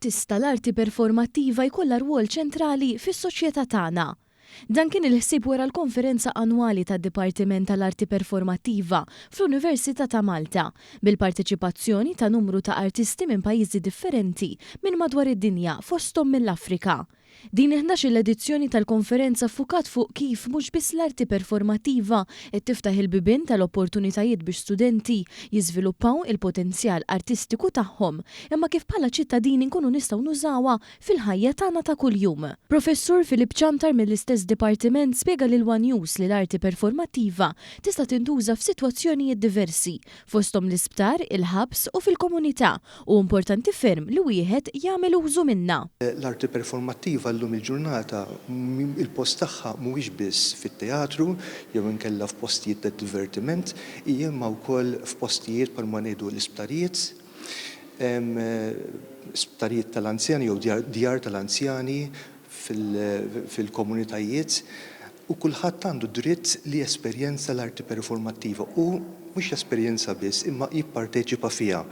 l-artista l-arti performattiva jkollha rwol ċentrali fis-soċjetà tagħna. Dan kien il-ħsieb wara l-konferenza annwali tad-Dipartiment tal-Arti Performattiva fl-Università ta' Malta bil-parteċipazzjoni ta' numru ta' artisti minn pajjiżi differenti minn madwar id-dinja fosthom mill-Afrika. Din 11 l-edizzjoni tal-konferenza fukat fuq kif mhux biss l-arti performattiva qed tiftaħ il-bibien tal-opportunitajiet biex studenti jiżviluppaw il-potenzjal artistiku tagħhom, imma kif bħala ċittadini nkunu nistgħu nużawha fil-ħajja tagħna ta' kuljum. Professur Filip Ċantar mill-istess dipartiment spjega lil One News li l-arti performattiva tista' tintuża f'sitwazzjonijiet diversi fosthom l-isptar, il-ħabs u fil-komunità u importanti ferm li wieħed jagħmel użu minnha. L-arti performattiva llum il-ġurnata il-post tagħha mhuwiex biss fit-teatru jew inkella f'postijiet ta' divertiment, hija imma wkoll f'postijiet bħalma ngħidu l-isptarijiet, isptarijiet tal-anzjani jew djar tal-anzjani fil-komunitajiet u kulħadd għandu dritt li jesperjenza l-arti performattiva u mhux jesperjenza biss imma jipparteċipa fiha.